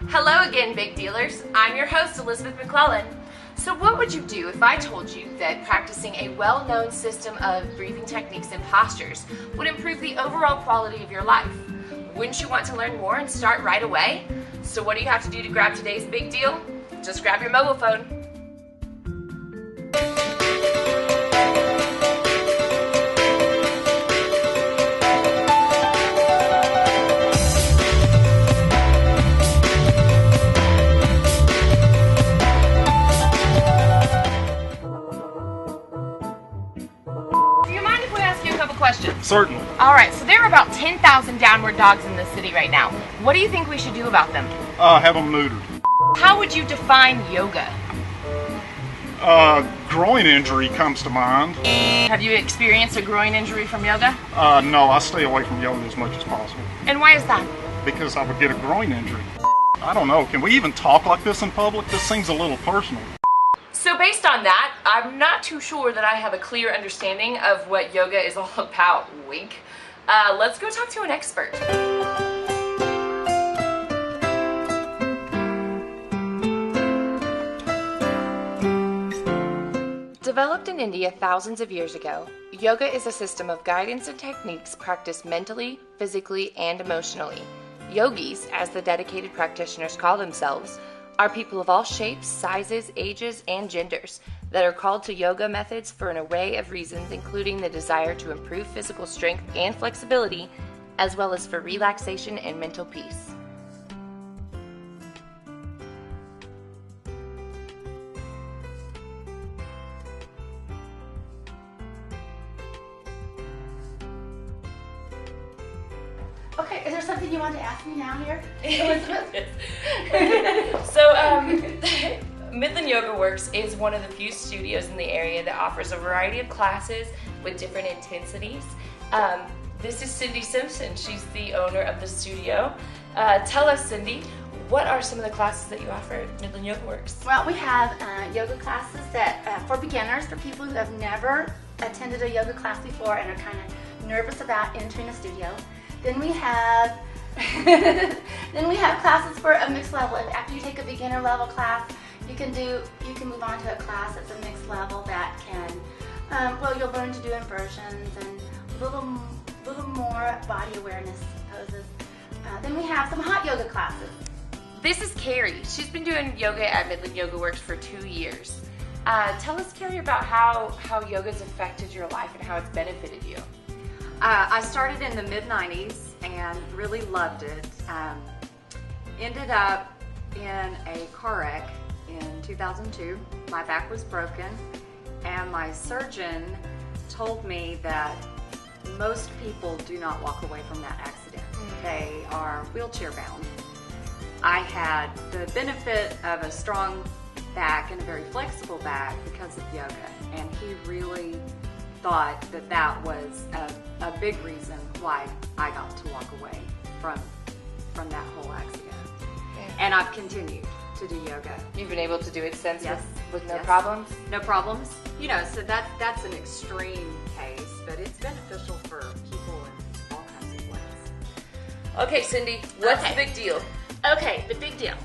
Hello again, big dealers. I'm your host, Elizabeth McClellan. So what would you do if I told you that practicing a well-known system of breathing techniques and postures would improve the overall quality of your life? Wouldn't you want to learn more and start right away? So what do you have to do to grab today's big deal? Just grab your mobile phone. Questions. Certainly. Alright, so there are about 10,000 downward dogs in the city right now. What do you think we should do about them? Have them neutered. How would you define yoga? Groin injury comes to mind. Have you experienced a groin injury from yoga? No, I stay away from yoga as much as possible. And why is that? Because I would get a groin injury. I don't know, can we even talk like this in public? This seems a little personal. So based on that, I'm not too sure that I have a clear understanding of what yoga is all about, wink. Let's go talk to an expert. Developed in India thousands of years ago, yoga is a system of guidance and techniques practiced mentally, physically, and emotionally. Yogis, as the dedicated practitioners call themselves, are people of all shapes, sizes, ages, and genders that are called to yoga methods for an array of reasons, including the desire to improve physical strength and flexibility, as well as for relaxation and mental peace. Okay, is there something you want to ask me now here, Elizabeth? So, Midland Yoga Works is one of the few studios in the area that offers a variety of classes with different intensities. This is Cindy Simpson. She's the owner of the studio. Tell us, Cindy, what are some of the classes that you offer at Midland Yoga Works? Well, we have yoga classes that for beginners, for people who have never attended a yoga class before and are kind of nervous about entering a studio. Then we have classes for a mixed level. After you take a beginner level class, you can move on to a class that's a mixed level that can, well, you'll learn to do inversions and a little more body awareness poses. Then we have some hot yoga classes. This is Carrie. She's been doing yoga at Midland Yoga Works for 2 years. Tell us, Carrie, about how yoga's affected your life and how it's benefited you. I started in the mid-90s and really loved it. Ended up in a car wreck in 2002. My back was broken and my surgeon told me that most people do not walk away from that accident. They are wheelchair bound. I had the benefit of a strong back and a very flexible back because of yoga, and he really thought that that was a big reason why I got to walk away from that whole accident. And I've continued to do yoga. You've been able to do it since? Yes. With no problems? No problems. You know, so that's an extreme case, but it's beneficial for people in all kinds of ways. Okay, Cindy, what's the big deal? Okay, the big deal.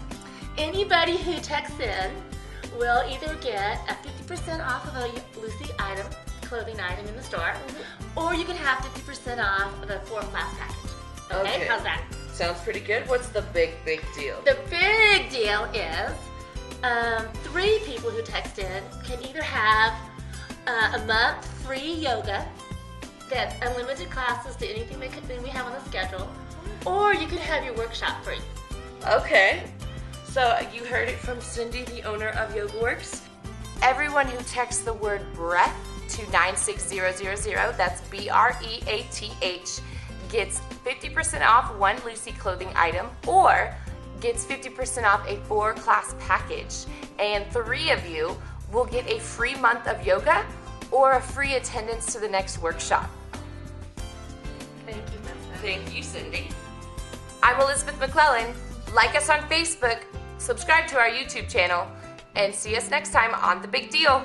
Anybody who texts in will either get a 50% off of a Lucy item, clothing item in the store, or you can have 50% off of the 4-class package. Okay, how's that? Sounds pretty good. What's the big deal? The big deal is 3 people who text in can either have a month free yoga, that's unlimited classes to anything we have on the schedule, or you can have your workshop free. Okay, so you heard it from Cindy, the owner of Yoga Works. Everyone who texts the word breath to 96000, that's BREATH, gets 50% off one Lucy clothing item or gets 50% off a 4-class package. And 3 of you will get a free month of yoga or a free attendance to the next workshop. Thank you, Elizabeth. Thank you, Cindy. I'm Elizabeth McClellan. Like us on Facebook, subscribe to our YouTube channel, and see us next time on The Big Deal.